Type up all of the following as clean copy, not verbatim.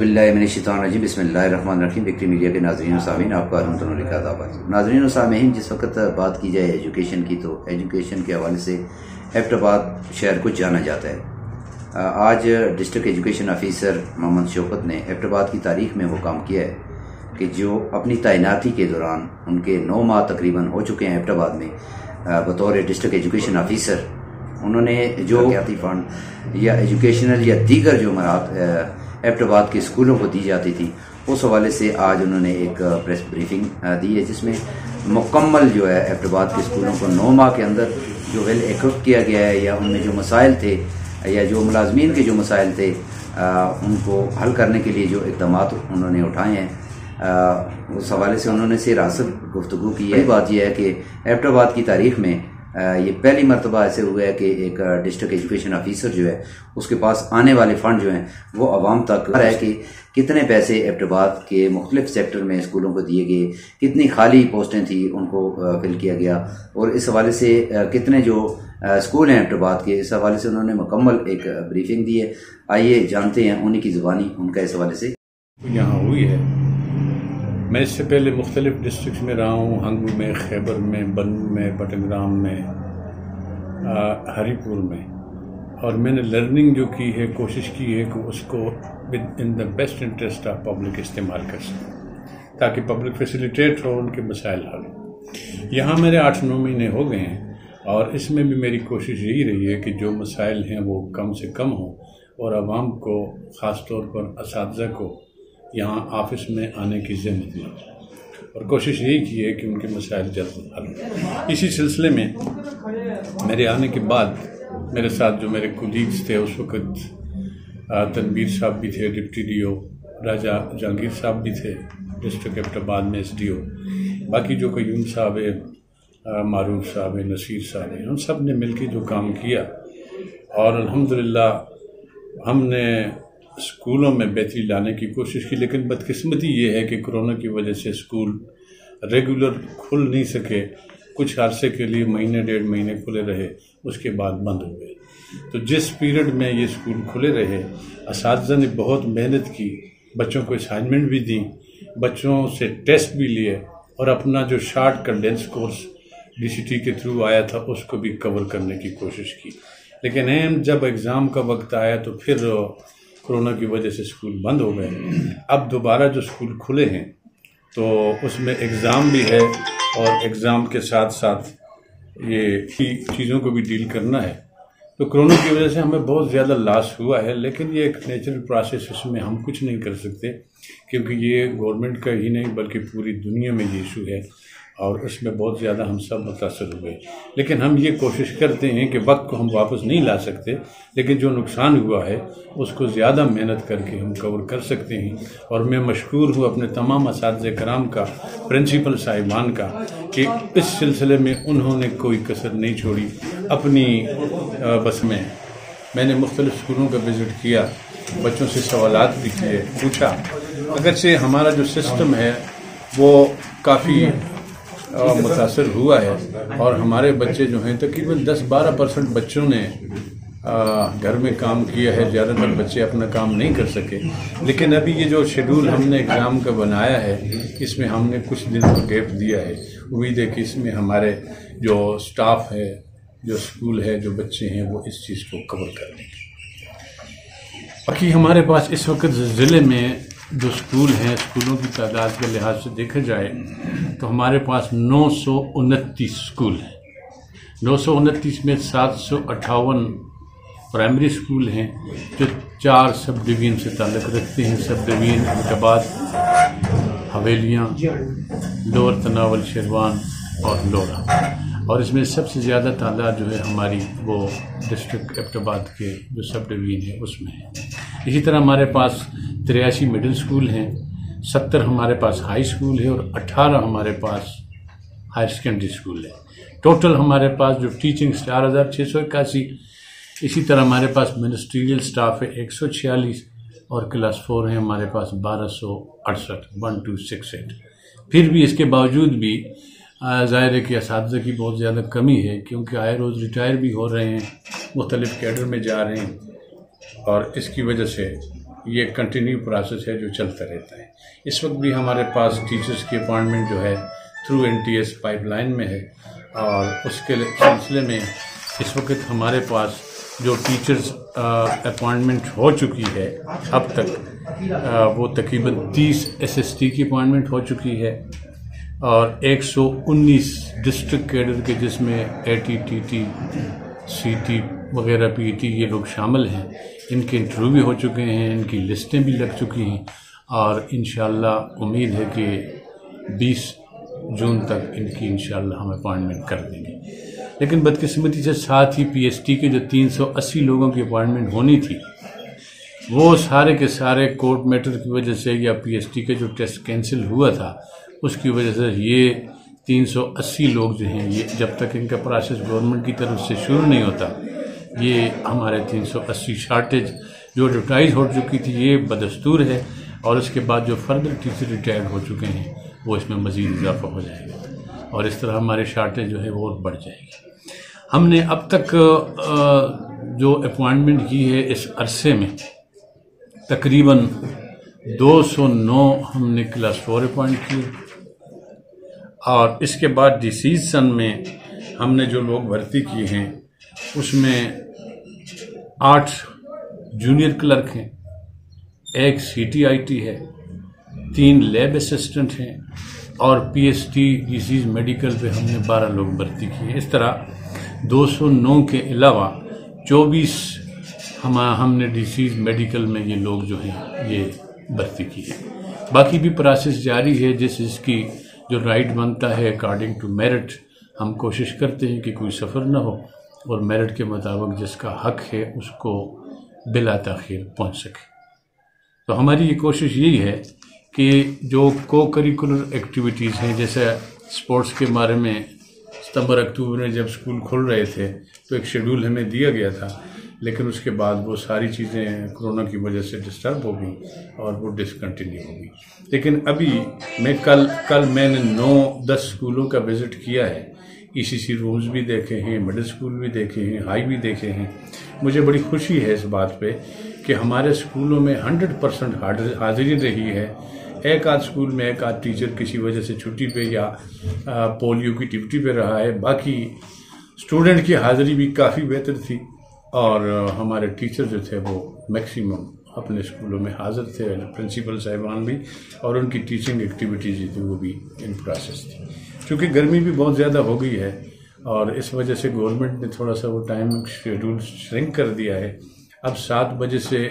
باللہ من الشیطان الرجیم بسم اللہ الرحمن الرحیم۔ وکٹری میڈیا کے ناظرین و سامعین، آپ کا تنوری کا آداب۔ ناظرین و سامعین، جس وقت بات کی جائے ایجوکیشن کی تو ایجوکیشن کے حوالے سے ایبٹ آباد شہر کو جانا جاتا ہے۔ آج ڈسٹرکٹ ایجوکیشن آفیسر محمد شوکت نے ایبٹ آباد کی تاریخ میں وہ کام کیا ہے کہ جو اپنی تعیناتی کے دوران ان کے 9 ماہ تقریباً ہو چکے ہیں ایبٹ آباد میں بطور ڈسٹرکٹ ایجوکیشن آفیسر، انہوں نے جو حیاتی فنڈ یا ایجوکیشنل یا دیگر جو مراد ایبٹ آباد کے اسکولوں کو دی جاتی تھی، اس حوالے سے آج انہوں نے ایک پریس بریفنگ دی ہے، جس میں مکمل جو ہے ایبٹ آباد کے اسکولوں کو 9 ماہ کے اندر جو ویل ایکوپ کیا گیا ہے، یا ان میں جو مسائل تھے یا جو ملازمین کے جو مسائل تھے ان کو حل کرنے کے لیے جو اقدامات انہوں نے اٹھائے ہیں، اس حوالے سے انہوں نے سے راست گفتگو کی ہے۔ بات یہ ہے کہ ایبٹ آباد کی تاریخ میں یہ پہلی مرتبہ ایسے ہوا ہے کہ ایک ڈسٹرکٹ ایجوکیشن آفیسر جو ہے اس کے پاس آنے والے فنڈ جو ہیں وہ عوام تک ہے کہ کتنے پیسے ایبٹ آباد کے مختلف سیکٹر میں اسکولوں کو دیے گئے، کتنی خالی پوسٹیں تھیں ان کو فل کیا گیا، اور اس حوالے سے کتنے جو اسکول ہیں ایبٹ آباد کے، اس حوالے سے انہوں نے مکمل ایک بریفنگ دی ہے۔ آئیے جانتے ہیں انہی کی زبانی ان کا اس حوالے سے۔ یہاں ہوئی ہے، میں اس سے پہلے مختلف ڈسٹرکٹس میں رہا ہوں، ہنگو میں، خیبر میں، بنو میں، بٹنگرام میں، ہری پور میں، اور میں نے لرننگ جو کی ہے، کوشش کی ہے کہ اس کو in the best interest of public استعمال کر سکیں تاکہ پبلک فیسیلیٹیٹ ہو، ان کے مسائل حل ہو۔ یہاں میرے 8-9 مہینے ہو گئے ہیں، اور اس میں بھی میری کوشش یہی رہی ہے کہ جو مسائل ہیں وہ کم سے کم ہوں، اور عوام کو، خاص طور پر اساتذہ کو یہاں آفس میں آنے کی زحمت نہ ہو، اور کوشش یہی کی ہے کہ ان کے مسائل جلد حل ہوں۔ اسی سلسلے میں میرے آنے کے بعد میرے ساتھ جو میرے کولیگز تھے، اس وقت تنویر صاحب بھی تھے ڈپٹی ڈی او، راجہ جہانگیر صاحب بھی تھے ڈسٹرکٹ ایبٹ آباد میں ایس ڈی او، باقی جو قیوم صاحب ہے، معروف صاحب ہے، نصیر صاحب ہیں، ہم سب نے مل کے جو کام کیا، اور الحمدللہ ہم نے اسکولوں میں بہتری لانے کی کوشش کی۔ لیکن بدقسمتی یہ ہے کہ کرونا کی وجہ سے اسکول ریگولر کھل نہیں سکے، کچھ عرصے کے لیے 1-1.5 مہینے کھلے رہے، اس کے بعد بند ہو گئے۔ تو جس پیریڈ میں یہ اسکول کھلے رہے، اساتذہ نے بہت محنت کی، بچوں کو اسائنمنٹ بھی دی، بچوں سے ٹیسٹ بھی لیے، اور اپنا جو short condensed course D C T کے تھرو آیا تھا اس کو بھی کور کرنے کی کوشش کی۔ لیکن جب ایگزام کا وقت آیا تو پھر کرونا کی وجہ سے اسکول بند ہو گئے۔ اب دوبارہ جو اسکول کھلے ہیں تو اس میں ایگزام بھی ہے، اور ایگزام کے ساتھ ساتھ یہ چیزوں کو بھی ڈیل کرنا ہے۔ تو کرونا کی وجہ سے ہمیں بہت زیادہ لاس ہوا ہے، لیکن یہ ایک نیچرل پروسیس، اس میں ہم کچھ نہیں کر سکتے، کیونکہ یہ گورنمنٹ کا ہی نہیں بلکہ پوری دنیا میں یہ ایشو ہے، اور اس میں بہت زیادہ ہم سب متاثر ہوئے۔ لیکن ہم یہ کوشش کرتے ہیں کہ وقت کو ہم واپس نہیں لا سکتے، لیکن جو نقصان ہوا ہے اس کو زیادہ محنت کر کے ہم کور کر سکتے ہیں۔ اور میں مشکور ہوں اپنے تمام اساتذہ کرام کا، پرنسپل صاحبان کا، کہ اس سلسلے میں انہوں نے کوئی کسر نہیں چھوڑی اپنی بس میں۔ میں نے مختلف اسکولوں کا وزٹ کیا، بچوں سے سوالات بھی کیے، پوچھا۔ اگرچہ ہمارا جو سسٹم ہے وہ کافی متاثر ہوا ہے، اور ہمارے بچے جو ہیں تقریباً 10-12% بچوں نے گھر میں کام کیا ہے، زیادہ تر بچے اپنا کام نہیں کر سکے۔ لیکن ابھی یہ جو شیڈول ہم نے ایگزام کا بنایا ہے، اس میں ہم نے کچھ دن کا گیپ دیا ہے۔ امید ہے کہ اس میں ہمارے جو سٹاف ہے، جو اسکول ہے، جو بچے ہیں، وہ اس چیز کو کور کر لیں گے۔ باقی ہمارے پاس اس وقت ضلع میں جو اسکول ہیں، اسکولوں کی تعداد کے لحاظ سے دیکھا جائے تو ہمارے پاس 929 اسکول ہیں۔ 929 میں 758 پرائمری اسکول ہیں جو 4 سب ڈویژن سے تعلق رکھتے ہیں۔ سب ڈویژن ایبٹ آباد، حویلیاں، لوور تناول، شیروان اور لورا، اور اس میں سب سے زیادہ تعداد جو ہے ہماری وہ ڈسٹرکٹ ایبٹ آباد کے جو سب ڈویژن ہے اس میں ہے۔ اسی طرح ہمارے پاس 83 مڈل اسکول ہیں، 70 ہمارے پاس ہائی اسکول ہے، اور 18 ہمارے پاس ہائر سیکنڈری اسکول ہے۔ ٹوٹل ہمارے پاس جو ٹیچنگ 4681، اسی طرح ہمارے پاس منسٹریل سٹاف ہے 146، اور کلاس 4 ہیں ہمارے پاس 1268، 1268۔ پھر بھی اس کے باوجود بھی ظاہر ہے کہ اساتذہ کی بہت زیادہ کمی ہے، کیونکہ آئے روز ریٹائر بھی ہو رہے ہیں، مختلف کیڈر میں جا رہے ہیں، اور اس کی وجہ سے یہ کنٹینیو پروسیس ہے جو چلتا رہتا ہے۔ اس وقت بھی ہمارے پاس ٹیچرز کی اپائنٹمنٹ جو ہے تھرو NTS پائپ لائن میں ہے، اور اس کے سلسلے میں اس وقت ہمارے پاس جو ٹیچرز اپائنٹمنٹ ہو چکی ہے اب تک وہ تقریباً 30 SST کی اپائنٹمنٹ ہو چکی ہے، اور 119 ڈسٹرکٹ کیڈر کے جس میں AT TT CT وغیرہ PT یہ لوگ شامل ہیں، ان کے انٹرویو بھی ہو چکے ہیں، ان کی لسٹیں بھی لگ چکی ہیں، اور انشاءاللہ امید ہے کہ 20 جون تک ان کی انشاءاللہ ہم اپائنٹمنٹ کر دیں گے۔ لیکن بدقسمتی سے ساتھ ہی PST کے جو 380 لوگوں کی اپائنٹمنٹ ہونی تھی، وہ سارے کے سارے کورٹ میٹر کی وجہ سے یا PST کے جو ٹیسٹ کینسل ہوا تھا اس کی وجہ سے یہ 380 لوگ جو ہیں، یہ جب تک ان کا پروسیس گورنمنٹ کی طرف سے شروع نہیں ہوتا، یہ ہمارے 380 شارٹیج جو ایڈورٹائز ہو چکی تھی یہ بدستور ہے، اور اس کے بعد جو فردر ٹیچر ریٹائر ہو چکے ہیں وہ اس میں مزید اضافہ ہو جائے گا، اور اس طرح ہمارے شارٹیج جو ہے وہ اور بڑھ جائے گی۔ ہم نے اب تک جو اپوائنٹمنٹ کی ہے اس عرصے میں تقریباً 209 ہم نے کلاس 4 اپوائنٹ کیے، اور اس کے بعد ڈیسیز سن میں ہم نے جو لوگ بھرتی کیے ہیں اس میں 8 جونیئر کلرک ہیں، 1 CTIT ہے، 3 لیب اسسٹنٹ ہیں، اور PST ڈیسیز میڈیکل پہ ہم نے 12 لوگ بھرتی کیے ہیں۔ اس طرح 209 کے علاوہ 24 ہم نے ڈیسیز میڈیکل میں یہ لوگ جو ہیں یہ بھرتی کی ہے۔ باقی بھی پروسیس جاری ہے، جس کی جو رائٹ بنتا ہے اکارڈنگ ٹو میرٹ ہم کوشش کرتے ہیں کہ کوئی سفر نہ ہو، اور میرٹ کے مطابق جس کا حق ہے اس کو بلا تاخیر پہنچ سکے۔ تو ہماری یہ کوشش یہی ہے کہ جو کو کریکولر ایکٹیویٹیز ہیں، جیسے سپورٹس کے بارے میں ستمبر اکتوبر میں جب سکول کھل رہے تھے تو ایک شیڈول ہمیں دیا گیا تھا، لیکن اس کے بعد وہ ساری چیزیں کرونا کی وجہ سے ڈسٹرب ہو گئی اور وہ ڈسکنٹینیو ہو گئی۔ لیکن ابھی میں کل میں نے 9-10 اسکولوں کا وزٹ کیا ہے، ECC رومز بھی دیکھے ہیں، مڈل اسکول بھی دیکھے ہیں، ہائی بھی دیکھے ہیں۔ مجھے بڑی خوشی ہے اس بات پہ کہ ہمارے اسکولوں میں 100% حاضری رہی ہے۔ ایک آدھ اسکول میں ایک آدھ ٹیچر کسی وجہ سے چھٹی پہ یا پولیو کی ڈیوٹی پہ رہا ہے، باقی اسٹوڈنٹ کی حاضری بھی کافی بہتر تھی، اور ہمارے ٹیچر جو تھے وہ میکسیمم اپنے اسکولوں میں حاضر تھے، پرنسپل صاحبان بھی، اور ان کی ٹیچنگ ایکٹیویٹیز جو تھی وہ بھی ان پروسیس تھی۔ چونکہ گرمی بھی بہت زیادہ ہو گئی ہے، اور اس وجہ سے گورنمنٹ نے تھوڑا سا وہ ٹائم شیڈول شرنک کر دیا ہے۔ اب 7 بجے سے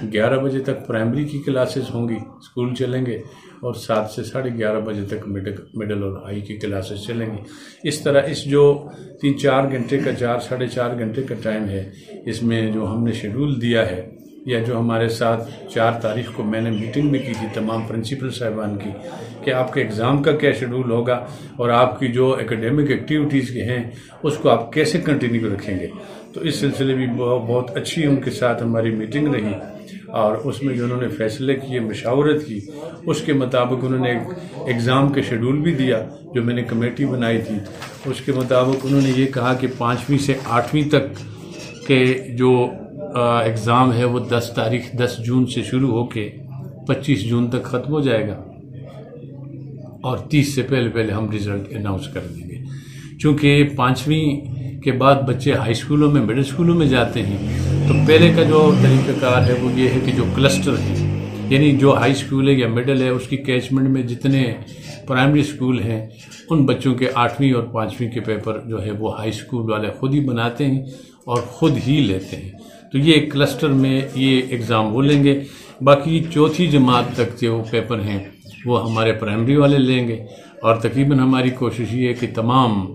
11 بجے تک پرائمری کی کلاسز ہوں گی، اسکول چلیں گے، اور 7 سے 11:30 بجے تک مڈل اور ہائی کی کلاسز چلیں گی۔ اس طرح اس جو 3-4 گھنٹے کا 4-4.5 گھنٹے کا ٹائم ہے، اس میں جو ہم نے شیڈول دیا ہے، یا جو ہمارے ساتھ 4 تاریخ کو میں نے میٹنگ بھی کی تھی تمام پرنسپل صاحبان کی، کہ آپ کے ایگزام کا کیا شیڈول ہوگا اور آپ کی جو اکیڈیمک ایکٹیویٹیز کے ہیں اس کو آپ کیسے کنٹینیو رکھیں گے۔ تو اس سلسلے بھی بہت اچھی ان کے ساتھ ہماری میٹنگ رہی، اور اس میں جو انہوں نے فیصلے کیے، مشاورت کی، اس کے مطابق انہوں نے ایک ایگزام کا شیڈول بھی دیا جو میں نے کمیٹی بنائی تھی۔ اس کے مطابق انہوں نے یہ کہا کہ 5ویں سے 8ویں تک کے جو ایگزام ہے وہ 10 جون سے شروع ہو کے 25 جون تک ختم ہو جائے گا، اور 30 سے پہلے ہم رزلٹ اناؤنس کر دیں گے۔ چونکہ 5ویں کے بعد بچے ہائی اسکولوں میں، مڈل اسکولوں میں جاتے ہیں، تو پہلے کا جو طریقہ کار ہے وہ یہ ہے کہ جو کلسٹر ہیں، یعنی جو ہائی اسکول ہے یا مڈل ہے اس کی کیچمنٹ میں جتنے پرائمری اسکول ہیں، ان بچوں کے 8ویں اور 5ویں کے پیپر جو ہے وہ ہائی اسکول والے خود ہی بناتے ہیں اور خود ہی لیتے ہیں۔ تو یہ ایک کلسٹر میں یہ ایگزام وہ لیں گے۔ باقی 4تھی جماعت تک جو پیپر ہیں وہ ہمارے پرائمری والے لیں گے، اور تقریباً ہماری کوشش یہ ہے کہ تمام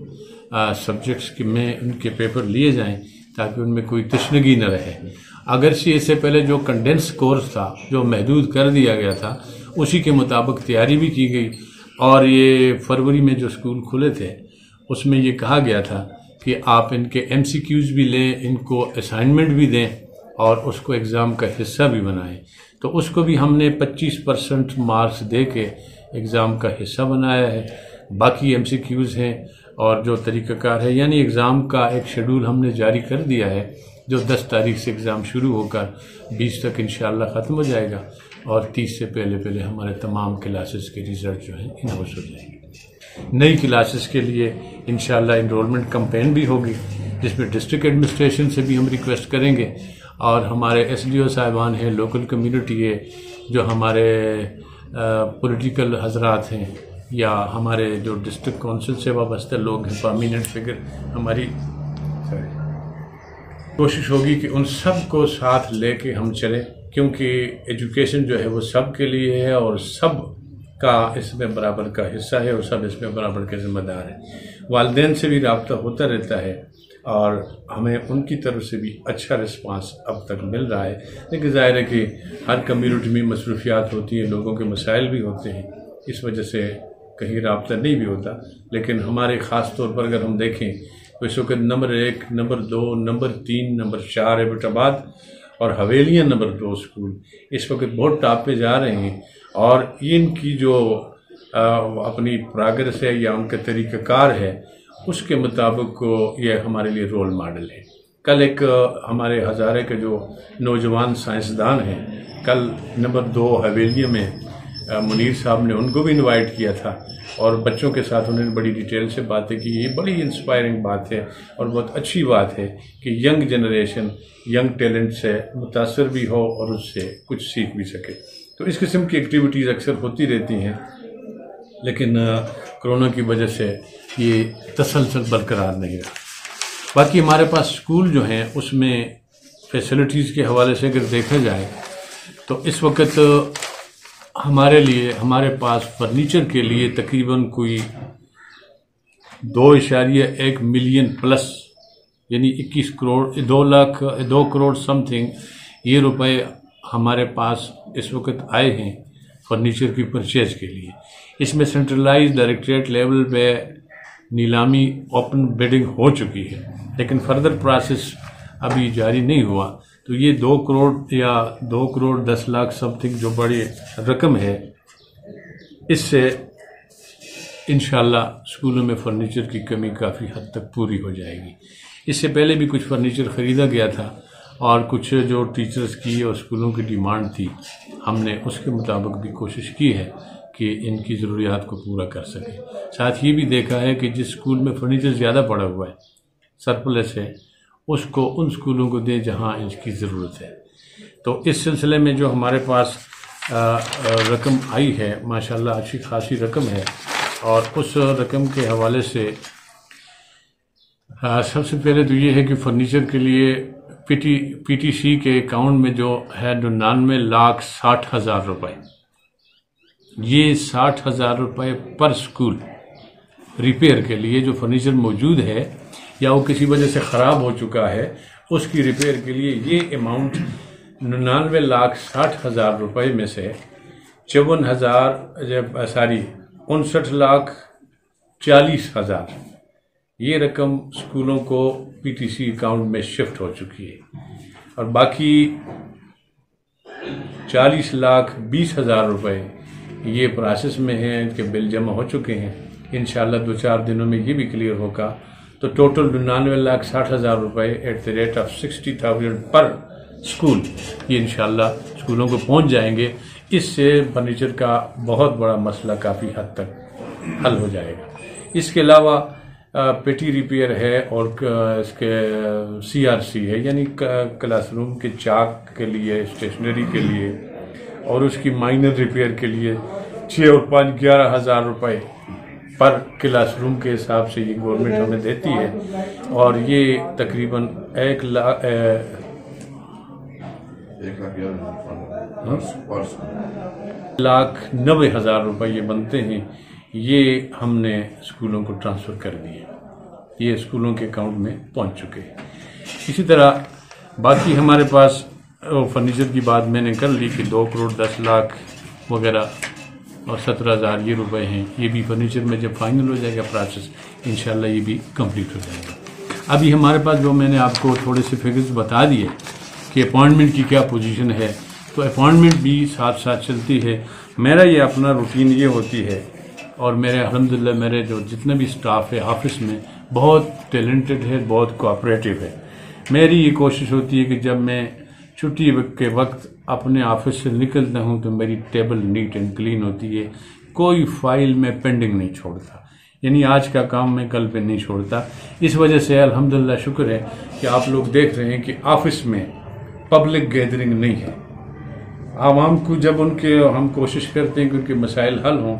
سبجیکٹس میں ان کے پیپر لیے جائیں تاکہ ان میں کوئی تشنگی نہ رہے۔ اگرچہ اس سے پہلے جو کنڈینس کورس تھا جو محدود کر دیا گیا تھا اسی کے مطابق تیاری بھی کی گئی، اور یہ فروری میں جو اسکول کھلے تھے اس میں یہ کہا گیا تھا کہ آپ ان کے MCQs بھی لیں، ان کو اسائنمنٹ بھی دیں، اور اس کو ایگزام کا حصہ بھی بنائیں۔ تو اس کو بھی ہم نے 25% مارکس دے کے ایگزام کا حصہ بنایا ہے۔ باقی MCQs ہیں اور جو طریقہ کار ہے، یعنی ایگزام کا ایک شیڈول ہم نے جاری کر دیا ہے جو 10 تاریخ سے ایگزام شروع ہو کر 20 تک انشاءاللہ ختم ہو جائے گا، اور 30 سے پہلے ہمارے تمام کلاسز کے رزلٹ جو ہیں اناؤنس ہو جائیں گے۔ نئی کلاسز کے لیے انشاءاللہ انرولمنٹ کمپین بھی ہوگی، جس میں ڈسٹرکٹ ایڈمنسٹریشن سے بھی ہم ریکویسٹ کریں گے، اور ہمارے SDO صاحبان ہیں، لوکل کمیونٹی ہے، جو ہمارے پولیٹیکل حضرات ہیں، یا ہمارے جو ڈسٹرکٹ کونسل سے وابستہ لوگ ہیں، پرمیننٹ فگر، ہماری کوشش ہوگی کہ ان سب کو ساتھ لے کے ہم چلیں، کیونکہ ایجوکیشن جو ہے وہ سب کے لیے ہے، اور سب کا اس میں برابر کا حصہ ہے، اور سب اس میں برابر کے ذمہ دار ہیں۔ والدین سے بھی رابطہ ہوتا رہتا ہے، اور ہمیں ان کی طرف سے بھی اچھا رسپانس اب تک مل رہا ہے، لیکن ظاہر ہے کہ ہر کمیونٹی میں مصروفیات ہوتی ہیں، لوگوں کے مسائل بھی ہوتے ہیں، اس وجہ سے کہیں رابطہ نہیں بھی ہوتا، لیکن ہمارے خاص طور پر اگر ہم دیکھیں تو اس وقت number 1، number 2، number 3، number 4 Abbottabad اور حویلیاں نمبر 2 اسکول اس وقت بہت ٹاپ پہ جا رہے ہیں، اور ان کی جو اپنی پراگرس ہے یا ان کا طریقہ کار ہے، اس کے مطابق یہ ہمارے لیے رول ماڈل ہے۔ کل ایک ہمارے ہزارے کے جو نوجوان سائنسدان ہیں، کل نمبر 2 حویلیوں میں منیر صاحب نے ان کو بھی انوائٹ کیا تھا، اور بچوں کے ساتھ انہوں نے بڑی ڈیٹیل سے باتیں کی۔ یہ بڑی انسپائرنگ بات ہے اور بہت اچھی بات ہے کہ ینگ جنریشن ینگ ٹیلنٹ سے متاثر بھی ہو اور اس سے کچھ سیکھ بھی سکے۔ تو اس قسم کی ایکٹیویٹیز اکثر ہوتی رہتی ہیں، لیکن کرونا کی وجہ سے یہ تسلسل برقرار نہیں رہا۔ باقی ہمارے پاس اسکول جو ہیں اس میں فیسلٹیز کے حوالے سے اگر دیکھا جائے تو اس وقت ہمارے پاس فرنیچر کے لیے تقریباً کوئی 2.1 ملین پلس، یعنی 21 کروڑ 2 کروڑ سم تھنگ یہ روپے ہمارے پاس اس وقت آئے ہیں فرنیچر کی پرچیز کے لیے۔ اس میں سینٹرلائز ڈائریکٹریٹ لیول پہ نیلامی اوپن بیڈنگ ہو چکی ہے، لیکن فردر پروسیس ابھی جاری نہیں ہوا، تو یہ 2 کروڑ یا 2 کروڑ 10 لاکھ سم تھنگ جو بڑی رقم ہے، اس سے انشاءاللہ اسکولوں میں فرنیچر کی کمی کافی حد تک پوری ہو جائے گی۔ اس سے پہلے بھی کچھ فرنیچر خریدا گیا تھا، اور کچھ جو ٹیچرز کی اور اسکولوں کی ڈیمانڈ تھی، ہم نے اس کے مطابق بھی کوشش کی ہے کہ ان کی ضروریات کو پورا کر سکیں۔ ساتھ یہ بھی دیکھا ہے کہ جس اسکول میں فرنیچر زیادہ پڑا ہوا ہے، سرپلس ہے، اس کو ان اسکولوں کو دیں جہاں اس کی ضرورت ہے۔ تو اس سلسلے میں جو ہمارے پاس رقم آئی ہے، ماشاءاللہ اچھی خاصی رقم ہے، اور اس رقم کے حوالے سے سب سے پہلے تو یہ ہے کہ فرنیچر کے لیے پی ٹی سی کے اکاؤنٹ میں جو ہے 99,60,000 روپے، یہ 60,000 روپے پر اسکول ریپیئر کے لیے جو فرنیچر موجود ہے یا وہ کسی وجہ سے خراب ہو چکا ہے، اس کی ریپیئر کے لیے یہ اماؤنٹ 99,60,000 روپے میں سے 59,40,000 یہ رقم اسکولوں کو پی ٹی سی اکاؤنٹ میں شفٹ ہو چکی ہے، اور باقی 40,20,000 روپے یہ پروسیس میں ہیں، ان کے بل جمع ہو چکے ہیں۔ انشاءاللہ 2-4 دنوں میں یہ بھی کلیئر ہوگا، تو ٹوٹل 99,60,000 روپے ایٹ دی ریٹ آف 60,000 پر اسکول یہ انشاءاللہ اسکولوں کو پہنچ جائیں گے۔ اس سے فرنیچر کا بہت بڑا مسئلہ کافی حد تک حل ہو جائے گا۔ اس کے علاوہ پیٹی ریپیئر ہے، اور اس کے CRC ہے، یعنی کلاس روم کے چاک کے لیے، اسٹیشنری کے لیے، اور اس کی مائنر ریپیئر کے لیے 6 اور 5 11,000 روپے پر کلاس روم کے حساب سے یہ گورنمنٹ ہمیں دیتی ہے، اور یہ تقریباً 1,90,000 روپے یہ بنتے ہیں، یہ ہم نے اسکولوں کو ٹرانسفر کر دیے، یہ اسکولوں کے اکاؤنٹ میں پہنچ چکے ہیں۔ اسی طرح باقی ہمارے پاس فرنیچر کی بات میں نے کر لی کہ 2 کروڑ 10 لاکھ وغیرہ اور 17,000 یہ روپے ہیں، یہ بھی فرنیچر میں جب فائنل ہو جائے گا پروسیس انشاءاللہ یہ بھی کمپلیٹ ہو جائے گا۔ ابھی ہمارے پاس جو میں نے آپ کو تھوڑے سے فگرز بتا دیے کہ اپوائنٹمنٹ کی کیا پوزیشن ہے، تو اپوائنٹمنٹ بھی ساتھ ساتھ چلتی ہے۔ میرا یہ اپنا روٹین یہ ہوتی ہے، اور میرے الحمدللہ میرے جو جتنا بھی سٹاف ہے آفس میں بہت ٹیلنٹڈ ہے، بہت کوآپریٹو ہے۔ میری یہ کوشش ہوتی ہے کہ جب میں چھٹی کے وقت اپنے آفس سے نکلتا ہوں تو میری ٹیبل نیٹ اینڈ کلین ہوتی ہے، کوئی فائل میں پینڈنگ نہیں چھوڑتا، یعنی آج کا کام میں کل پہ نہیں چھوڑتا۔ اس وجہ سے الحمدللہ شکر ہے کہ آپ لوگ دیکھ رہے ہیں کہ آفس میں پبلک گیدرنگ نہیں ہے۔ عوام کو جب ان کے ہم کوشش کرتے ہیں کہ ان کے مسائل حل ہوں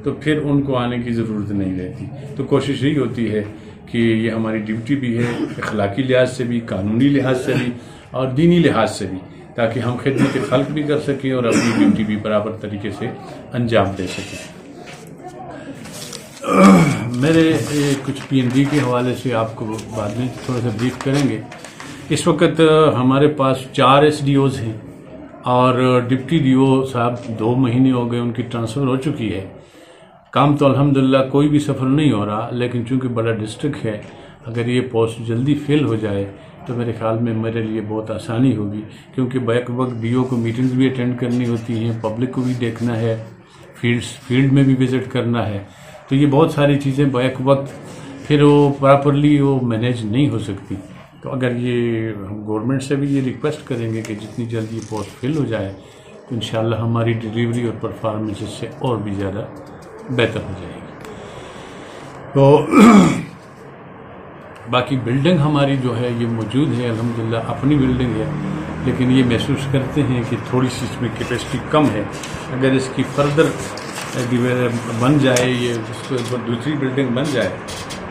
تو پھر ان کو آنے کی ضرورت نہیں رہتی۔ تو کوشش یہی ہوتی ہے کہ یہ ہماری ڈیوٹی بھی ہے، اخلاقی لحاظ سے بھی، قانونی لحاظ سے بھی اور دینی لحاظ سے بھی، تاکہ ہم خدمت خلق بھی کر سکیں اور اپنی ڈیوٹی بھی برابر طریقے سے انجام دے سکیں۔ میرے کچھ پی این ڈی کے حوالے سے آپ کو بعد میں تھوڑا سا بریف کریں گے۔ اس وقت ہمارے پاس 4 ایس ڈی اوز ہیں اور ڈپٹی ڈی او صاحب 2 مہینے ہو گئے ان کی ٹرانسفر ہو چکی ہے۔ کام تو الحمدللہ کوئی بھی سفر نہیں ہو رہا، لیکن چونکہ بڑا ڈسٹرکٹ ہے، اگر یہ پوسٹ جلدی فل ہو جائے تو میرے خیال میں میرے لیے بہت آسانی ہوگی، کیونکہ بیک وقت ڈی او کو میٹنگز بھی اٹینڈ کرنی ہوتی ہیں، پبلک کو بھی دیکھنا ہے، فیلڈ میں بھی وزٹ کرنا ہے، تو یہ بہت ساری چیزیں بیک وقت پھر وہ پراپرلی وہ مینیج نہیں ہو سکتی۔ تو اگر یہ ہم گورنمنٹ سے بھی یہ ریکویسٹ کریں گے کہ جتنی جلدی یہ پوسٹ فل ہو جائے تو انشاءاللہ ہماری ڈیلیوری اور پرفارمنس اس سے اور بھی زیادہ بہتر ہو جائے گی۔ تو باقی بلڈنگ ہماری جو ہے یہ موجود ہے، الحمدللہ اپنی بلڈنگ ہے، لیکن یہ محسوس کرتے ہیں کہ تھوڑی سی اس میں کیپیسٹی کم ہے۔ اگر اس کی فردر بن جائے، یہ اس کو دوسری بلڈنگ بن جائے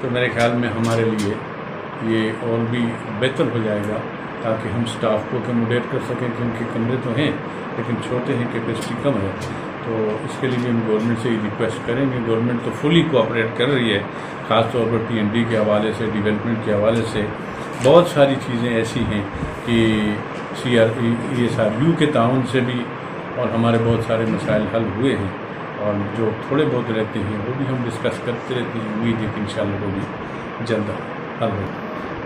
تو میرے خیال میں ہمارے لیے یہ اور بھی بہتر ہو جائے گا، تاکہ ہم سٹاف کو اکوموڈیٹ کر سکیں، کیونکہ کمرے تو ہیں لیکن چھوٹے ہیں، کیپیسٹی کم ہے۔ تو اس کے لیے بھی ہم گورنمنٹ سے یہ ریکویسٹ کریں گے۔ گورنمنٹ تو فلی کوآپریٹ کر رہی ہے، خاص طور پر پی این ڈی کے حوالے سے، ڈیولپمنٹ کے حوالے سے بہت ساری چیزیں ایسی ہیں کہ ایس آر یو کے تعاون سے بھی اور ہمارے بہت سارے مسائل حل ہوئے ہیں، اور جو تھوڑے بہت رہتے ہیں وہ بھی ہم ڈسکس کرتے رہتے ہیں۔ امید ہے کہ انشاءاللہ وہ بھی جلد حل ہو۔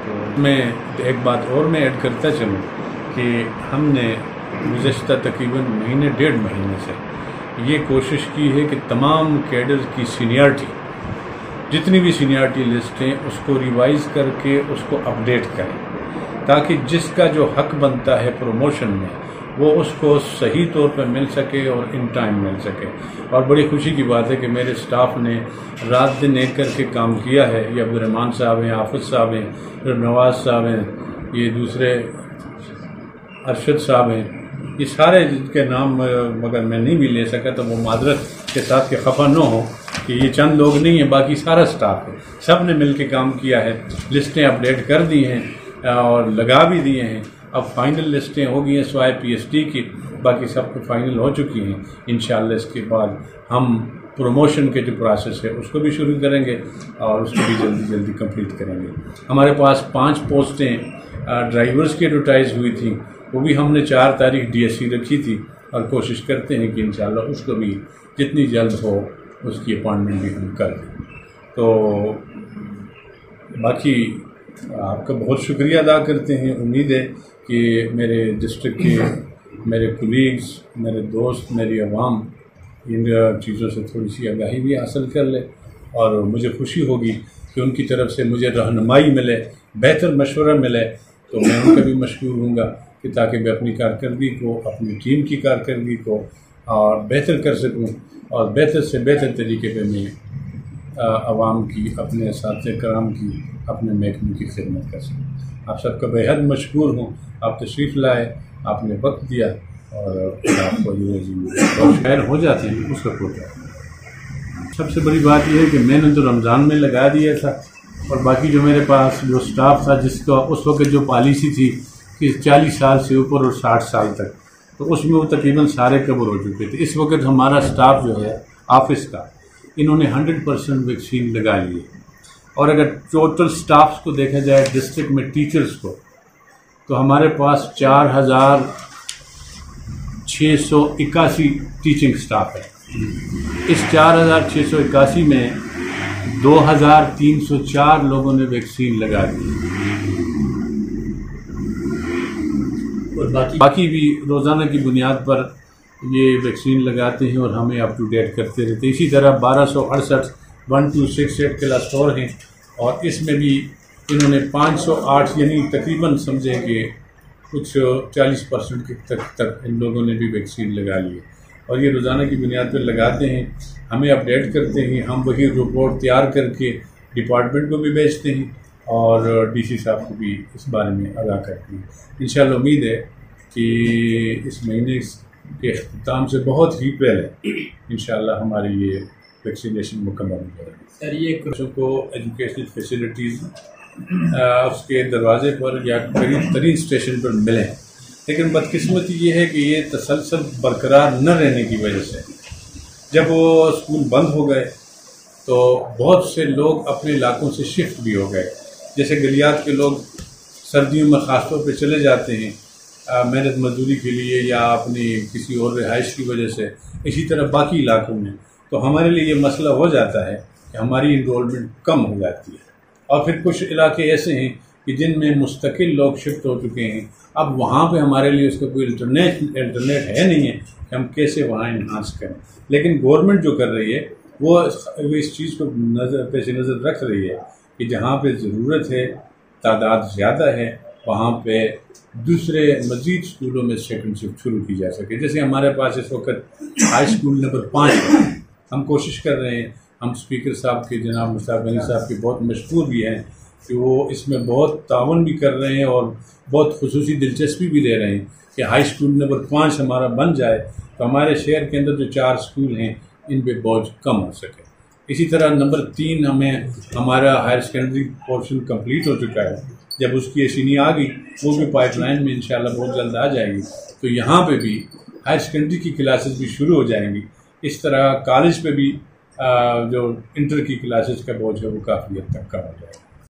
تو میں ایک بات اور میں ایڈ کرتا چلوں کہ ہم نے گزشتہ تقریباً 1.5 مہینے سے یہ کوشش کی ہے کہ تمام کیڈرز کی سینئرٹی، جتنی بھی سینئرٹی لسٹ ہیں، اس کو ریوائز کر کے اس کو اپڈیٹ کریں، تاکہ جس کا جو حق بنتا ہے پروموشن میں وہ اس کو صحیح طور پہ مل سکے اور ان ٹائم مل سکے۔ اور بڑی خوشی کی بات ہے کہ میرے سٹاف نے رات دن ایک کر کے کام کیا ہے۔ یہ عبدالرحمان صاحب ہیں، حافظ صاحب ہیں، نواز صاحب ہیں، یہ دوسرے ارشد صاحب ہیں، یہ سارے جن کے نام مگر میں نہیں بھی لے سکا تو وہ معذرت کے ساتھ کہ خفا نہ ہو کہ یہ چند لوگ نہیں ہیں، باقی سارا سٹاف ہے، سب نے مل کے کام کیا ہے، لسٹیں اپڈیٹ کر دی ہیں اور لگا بھی دیے ہیں۔ اب فائنل لسٹیں ہو گئی ہیں سوائے پی ایس ٹی کی، باقی سب کو فائنل ہو چکی ہیں۔ انشاءاللہ اس کے بعد ہم پروموشن کے جو پروسیس ہے اس کو بھی شروع کریں گے اور اس کو بھی جلدی کمپلیٹ کریں گے۔ ہمارے پاس 5 پوسٹیں ڈرائیورز کی ایڈورٹائز ہوئی تھیں، وہ بھی ہم نے 4 تاریخ ڈی ایس سی رکھی تھی، اور کوشش کرتے ہیں کہ انشاءاللہ اس کو بھی جتنی جلد ہو اس کی اپائنٹمنٹ بھی ہم کر دیں۔ تو باقی آپ کا بہت شکریہ ادا کرتے ہیں۔ امید ہے کہ میرے ڈسٹرکٹ کے میرے کولیگز، میرے دوست، میری عوام ان چیزوں سے تھوڑی سی آگاہی بھی حاصل کر لے، اور مجھے خوشی ہوگی کہ ان کی طرف سے مجھے رہنمائی ملے، بہتر مشورہ ملے، تو میں ان کا بھی مشکور ہوں گا کہ تاکہ میں اپنی کارکردگی کو، اپنی ٹیم کی کارکردگی کو اور بہتر کر سکوں، اور بہتر سے بہتر طریقے پہ میں عوام کی، اپنے اساتذہ کرام کی، اپنے محکمے کی خدمت کر سکوں۔ آپ سب کا بےحد مشکور ہوں، آپ تشریف لائے، آپ نے وقت دیا، اور آپ کو یہ خیر ہو جاتی ہے اس کا ہوتا ہے۔ سب سے بڑی بات یہ ہے کہ میں نے تو رمضان میں لگا دیا تھا، اور باقی جو میرے پاس جو سٹاف تھا جس کا اس وقت جو پالیسی تھی کہ 40 سال سے اوپر اور 60 سال تک، تو اس میں وہ تقریباً سارے کور ہو چکے تھے۔ اس وقت ہمارا سٹاف جو ہے آفس کا، انہوں نے 100% ویکسین لگا لی ہے، اور اگر ٹوٹل سٹافز کو دیکھا جائے ڈسٹرکٹ میں ٹیچرز کو، تو ہمارے پاس 4681 ٹیچنگ سٹاف ہے۔ اس 4681 میں 2304 لوگوں نے ویکسین لگا دی، اور باقی بھی روزانہ کی بنیاد پر یہ ویکسین لگاتے ہیں اور ہمیں اپ ٹو ڈیٹ کرتے رہتے ہیں۔ اسی طرح 1268 1268 کلاس 4 ہیں، اور اس میں بھی انہوں نے 508 یعنی تقریباً سمجھے کہ کچھ 40% تک ان لوگوں نے بھی ویکسین لگا لی ہے، اور یہ روزانہ کی بنیاد پر لگاتے ہیں، ہمیں اپڈیٹ کرتے ہیں، ہم وہی رپورٹ تیار کر کے ڈپارٹمنٹ کو بھی بھیجتے ہیں اور ڈی سی صاحب کو بھی اس بارے میں آگاہ کرتے ہیں۔ انشاءاللہ امید ہے کہ اس مہینے کے اختتام سے بہت ہی پہلے انشاءاللہ ہماری یہ ویکسینیشن مکمل ہو جائے گی۔ سر یہ بچوں کو ایجوکیشنل فیسلٹیز اس کے دروازے پر یا قریب ترین اسٹیشن پر ملیں، لیکن بدقسمتی یہ ہے کہ یہ تسلسل برقرار نہ رہنے کی وجہ سے جب وہ اسکول بند ہو گئے تو بہت سے لوگ اپنے علاقوں سے شفٹ بھی ہو گئے، جیسے گلیات کے لوگ سردیوں میں خاص طور پہ چلے جاتے ہیں محنت مزدوری کے لیے یا اپنی کسی اور رہائش کی وجہ سے، اسی طرح باقی علاقوں میں، تو ہمارے لیے یہ مسئلہ ہو جاتا ہے کہ ہماری انرولمنٹ کم ہو جاتی ہے، اور پھر کچھ علاقے ایسے ہیں کہ جن میں مستقل لوگ شفٹ ہو چکے ہیں، اب وہاں پہ ہمارے لیے اس کا کوئی انٹرنیٹ ہے نہیں ہے کہ ہم کیسے وہاں انہانس کریں، لیکن گورنمنٹ جو کر رہی ہے وہ اس چیز کو پیش نظر رکھ رہی ہے کہ جہاں پہ ضرورت ہے، تعداد زیادہ ہے، وہاں پہ دوسرے مزید اسکولوں میں سیکنڈ شفٹ شروع کی جا سکے۔ جیسے ہمارے پاس اس وقت ہائی اسکول نمبر 5 ہے، ہم کوشش کر رہے ہیں، ہم اسپیکر صاحب کے جناب مشتاق غنی صاحب کے بہت مشکور بھی ہیں کہ وہ اس میں بہت تعاون بھی کر رہے ہیں اور بہت خصوصی دلچسپی بھی دے رہے ہیں کہ ہائی اسکول نمبر 5 ہمارا بن جائے تو ہمارے شہر کے اندر جو 4 اسکول ہیں ان پہ بوجھ کم ہو سکے۔ اسی طرح نمبر 3 ہمارا ہائر سیکنڈری پورشن کمپلیٹ ہو چکا ہے، جب اس کی اشینی آ گئی وہ بھی پائپ لائن میں انشاءاللہ بہت جلد آ جائے گی، تو یہاں پہ بھی ہائر سیکنڈری کی کلاسز بھی شروع ہو جائیں گی۔ اس طرح کالج پہ بھی جو انٹر کی کلاسز کا بوجھ ہے وہ کافی حد تک کم ہو جائے گا۔